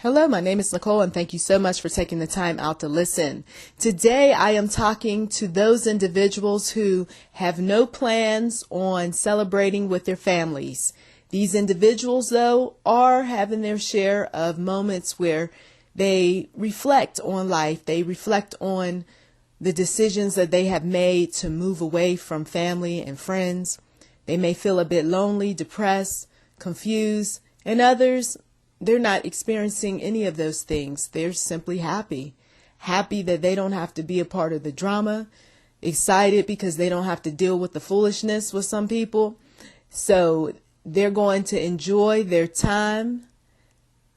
Hello, my name is Nicole, and thank you so much for taking the time out to listen. Today, I am talking to those individuals who have no plans on celebrating with their families. These individuals, though, are having their share of moments where they reflect on life. They reflect on the decisions that they have made to move away from family and friends. They may feel a bit lonely, depressed, confused, and others, they're not experiencing any of those things. They're simply happy that they don't have to be a part of the drama, excited because they don't have to deal with the foolishness with some people. So they're going to enjoy their time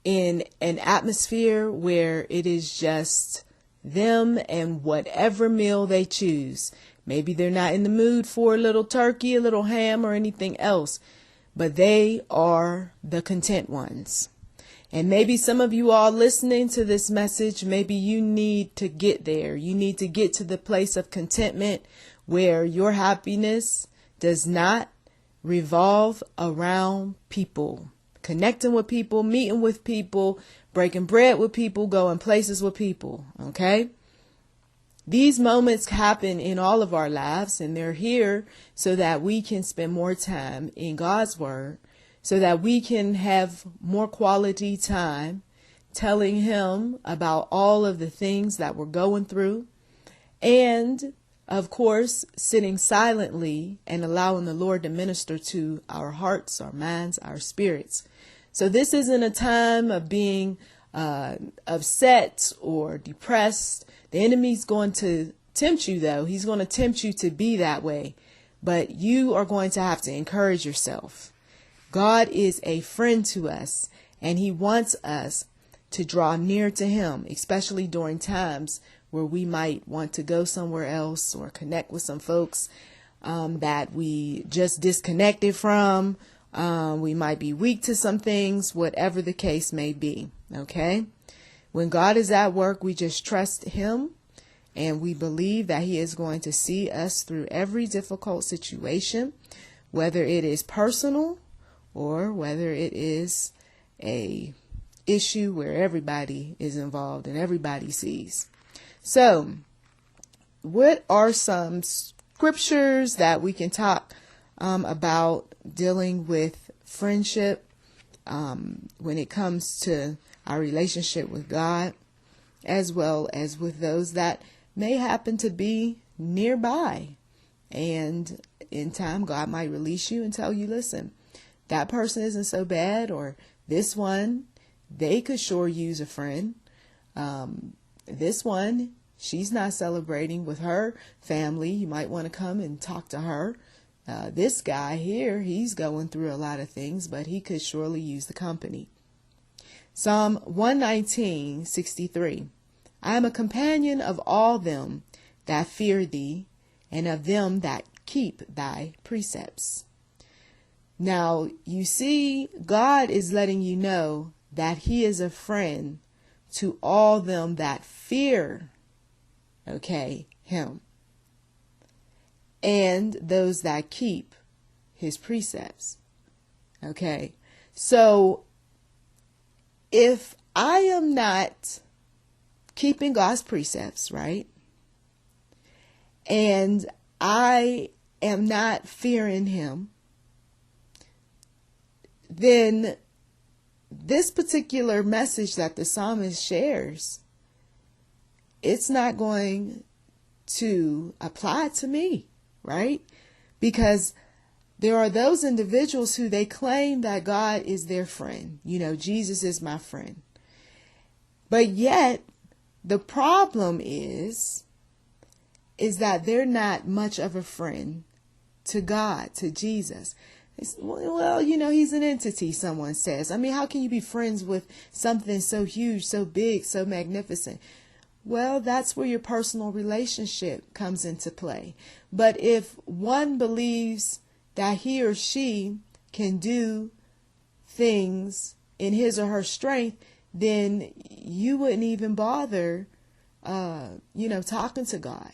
in an atmosphere where it is just them and whatever meal they choose. Maybe they're not in the mood for a little turkey, a little ham, or anything else, but they are the content ones. And maybe some of you all listening to this message, maybe you need to get there. You need to get to the place of contentment where your happiness does not revolve around people, connecting with people, meeting with people, breaking bread with people, going places with people. Okay? These moments happen in all of our lives, and they're here so that we can spend more time in God's Word, so that we can have more quality time telling Him about all of the things that we're going through. And, of course, sitting silently and allowing the Lord to minister to our hearts, our minds, our spirits. So this isn't a time of being upset or depressed. The enemy's going to tempt you, though. He's going to tempt you to be that way. But you are going to have to encourage yourself. God is a friend to us, and He wants us to draw near to Him, especially during times where we might want to go somewhere else or connect with some folks that we just disconnected from. We might be weak to some things, whatever the case may be. Okay? When God is at work, we just trust Him, and we believe that He is going to see us through every difficult situation, whether it is personal or whether it is a issue where everybody is involved and everybody sees. So, what are some scriptures that we can talk about dealing with friendship when it comes to our relationship with God, as well as with those that may happen to be nearby? And in time, God might release you and tell you, listen, that person isn't so bad, or this one, they could sure use a friend. This one, she's not celebrating with her family. You might want to come and talk to her. This guy here, he's going through a lot of things, but he could surely use the company. Psalm 119:63. I am a companion of all them that fear thee, and of them that keep thy precepts. Now, you see, God is letting you know that He is a friend to all them that fear, Him, and those that keep His precepts. Okay, so if I am not keeping God's precepts, right, and I am not fearing Him, then this particular message that the psalmist shares, it's not going to apply to me, right? Because there are those individuals who they claim that God is their friend. Jesus is my friend. But yet, the problem is that they're not much of a friend to God, to Jesus. Well, He's an entity, someone says. I mean, how can you be friends with something so huge, so big, so magnificent? Well, that's where your personal relationship comes into play. But if one believes that he or she can do things in his or her strength, then you wouldn't even bother, talking to God.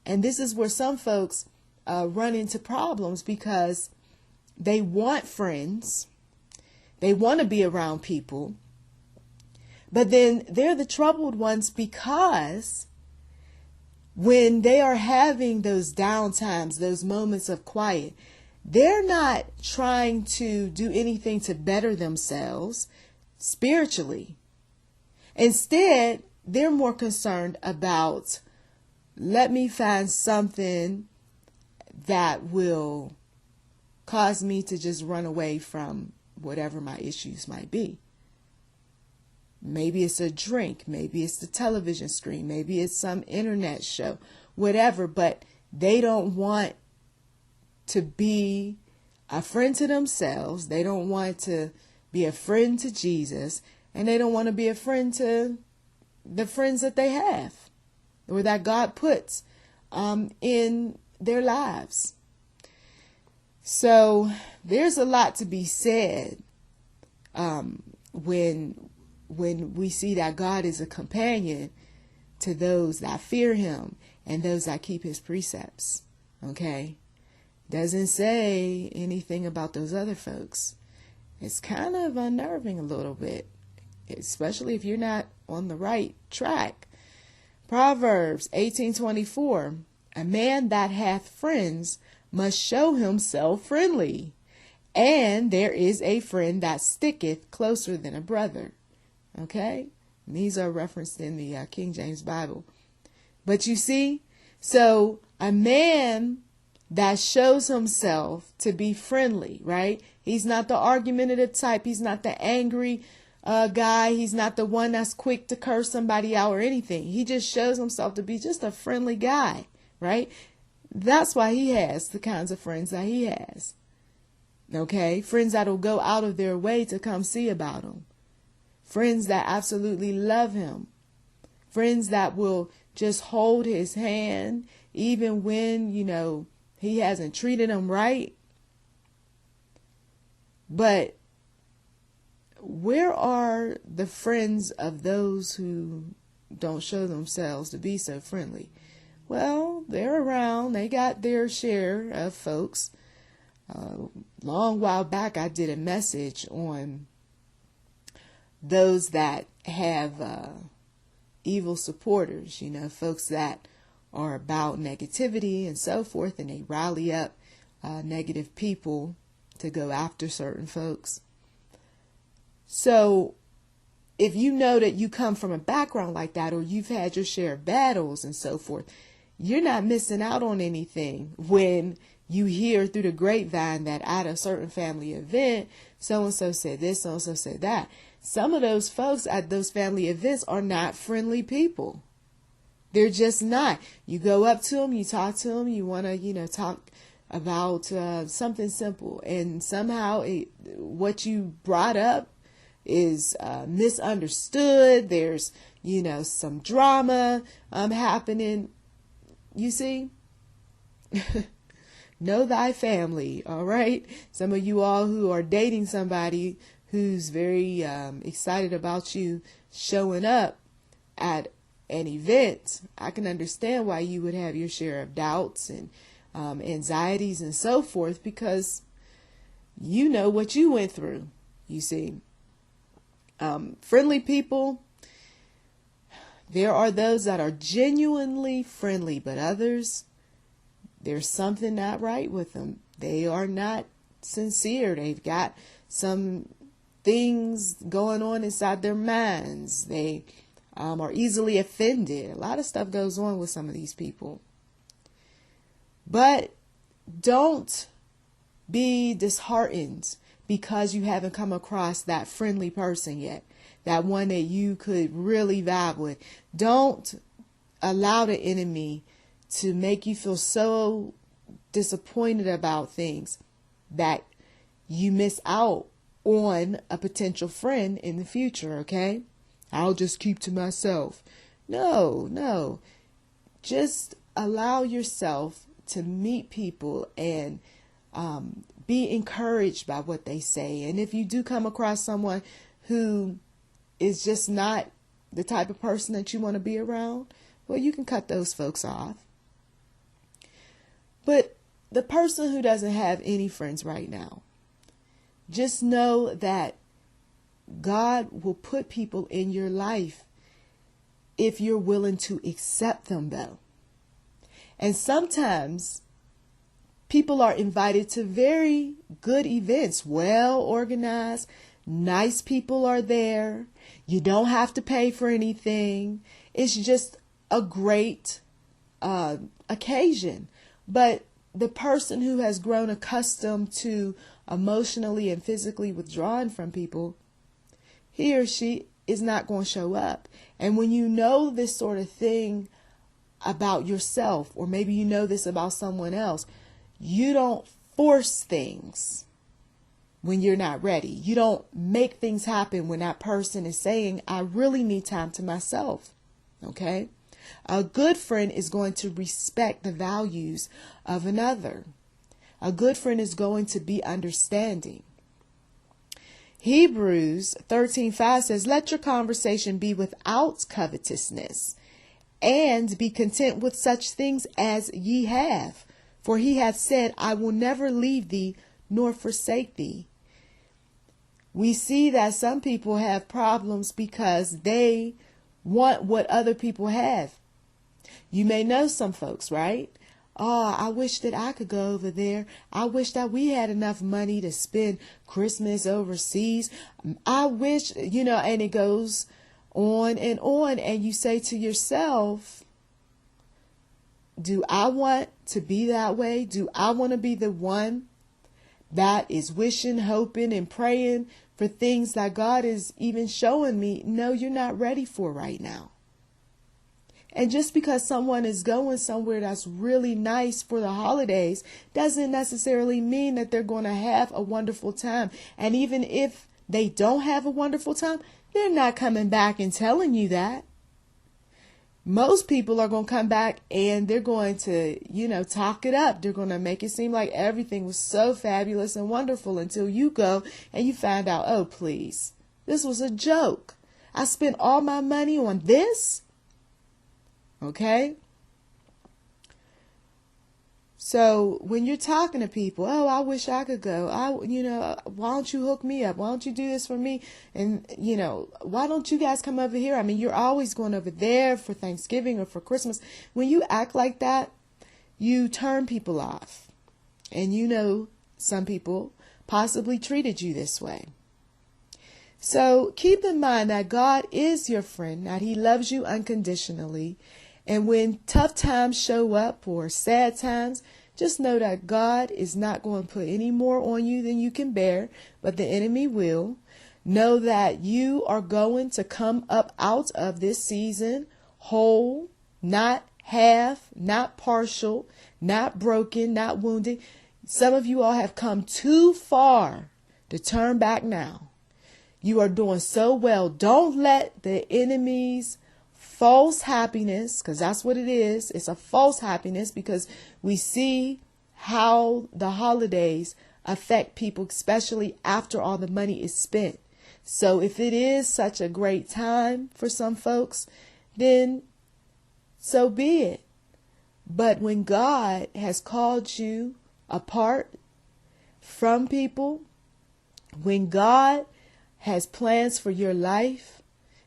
And this is where some folks run into problems, because they want friends. They want to be around people, But then they're the troubled ones because when they are having those down times, those moments of quiet, they're not trying to do anything to better themselves spiritually. Instead, they're more concerned about, let me find something that will cause me to just run away from whatever my issues might be. Maybe it's a drink, maybe it's the television screen, maybe it's some internet show, whatever, but they don't want to be a friend to themselves. They don't want to be a friend to Jesus, and they don't want to be a friend to the friends that they have or that God puts in their lives. So there's a lot to be said when we see that God is a companion to those that fear him and those that keep his precepts. Okay? Doesn't say anything about those other folks. It's kind of unnerving a little bit, especially if you're not on the right track. Proverbs 18:24, a man that hath friends must show himself friendly, and there is a friend that sticketh closer than a brother. Okay? And these are referenced in the King James Bible. But you see, so a man that shows himself to be friendly, right? He's not the argumentative type. He's not the angry guy. He's not the one that's quick to curse somebody out or anything. He just shows himself to be just a friendly guy, right? That's why he has the kinds of friends that he has. Okay? Friends that'll go out of their way to come see about him. Friends that absolutely love him. Friends that will just hold his hand even when, he hasn't treated them right. But where are the friends of those who don't show themselves to be so friendly? Well, they're around. They got their share of folks. Long while back, I did a message on those that have evil supporters, folks that are about negativity and so forth, and they rally up negative people to go after certain folks. So if you know that you come from a background like that, or you've had your share of battles and so forth, you're not missing out on anything when you hear through the grapevine that at a certain family event, so-and-so said this, so-and-so said that. Some of those folks at those family events are not friendly people. They're just not. You go up to them, you talk to them, you want to, talk about something simple. And somehow what you brought up is misunderstood. There's, some drama happening. You see? Know thy family, all right? Some of you all who are dating somebody who's very excited about you showing up at an event, I can understand why you would have your share of doubts and anxieties and so forth, because you know what you went through, you see. Friendly people, there are those that are genuinely friendly, but others, there's something not right with them. They are not sincere. They've got some things going on inside their minds. They are easily offended. A lot of stuff goes on with some of these people. But don't be disheartened because you haven't come across that friendly person yet, that one that you could really vibe with. Don't allow the enemy to make you feel so disappointed about things that you miss out on a potential friend in the future, okay? I'll just keep to myself. No. Just allow yourself to meet people and be encouraged by what they say. And if you do come across someone who is just not the type of person that you want to be around, well, you can cut those folks off. But the person who doesn't have any friends right now, just know that God will put people in your life if you're willing to accept them, though. And sometimes people are invited to very good events, well organized, nice people are there. You don't have to pay for anything. It's just a great occasion. But the person who has grown accustomed to emotionally and physically withdrawing from people, he or she is not going to show up. And when you know this sort of thing about yourself, or maybe you know this about someone else, you don't force things when you're not ready. You don't make things happen when that person is saying, I really need time to myself. Okay? A good friend is going to respect the values of another. A good friend is going to be understanding. Hebrews 13:5 says, let your conversation be without covetousness, and be content with such things as ye have. For he hath said, I will never leave thee nor forsake thee. We see that some people have problems because they want what other people have. You may know some folks, right? Oh, I wish that I could go over there. I wish that we had enough money to spend Christmas overseas. I wish, and it goes on. And you say to yourself, do I want to be that way? Do I want to be the one that is wishing, hoping, and praying for things that God is even showing me, no, you're not ready for right now? And just because someone is going somewhere that's really nice for the holidays doesn't necessarily mean that they're going to have a wonderful time. And even if they don't have a wonderful time, they're not coming back and telling you that. Most people are going to come back and they're going to, talk it up. They're going to make it seem like everything was so fabulous and wonderful until you go and you find out, oh, please, this was a joke. I spent all my money on this. Okay? So when you're talking to people, oh, I wish I could go. Why don't you hook me up? Why don't you do this for me? And, why don't you guys come over here? I mean, you're always going over there for Thanksgiving or for Christmas. When you act like that, you turn people off. And some people possibly treated you this way. So keep in mind that God is your friend, that he loves you unconditionally. And when tough times show up or sad times, just know that God is not going to put any more on you than you can bear, but the enemy will. Know that you are going to come up out of this season whole, not half, not partial, not broken, not wounded. Some of you all have come too far to turn back now. You are doing so well. Don't let the enemy's false happiness, because that's what it is. It's a false happiness, because we see how the holidays affect people, especially after all the money is spent. So if it is such a great time for some folks, then so be it. But when God has called you apart from people, when God has plans for your life,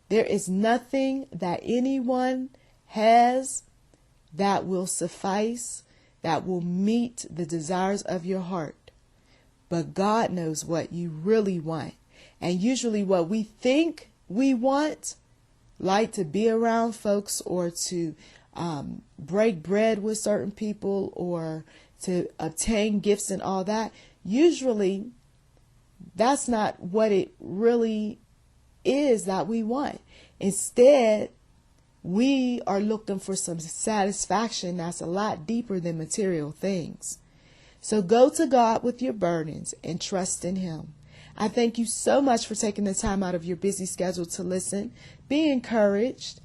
there is nothing that anyone has that will suffice, that will meet the desires of your heart. But God knows what you really want. And usually what we think we want, like to be around folks or to break bread with certain people or to obtain gifts and all that, usually that's not what it really is that we want. Instead, we are looking for some satisfaction that's a lot deeper than material things. So go to God with your burdens and trust in him. I thank you so much for taking the time out of your busy schedule to listen. Be encouraged.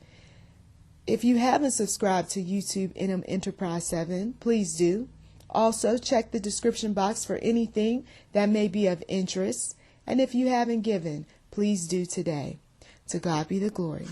If you haven't subscribed to YouTube NM Enterprise 7, please do. Also, check the description box for anything that may be of interest. And if you haven't given, please do today. To God be the glory.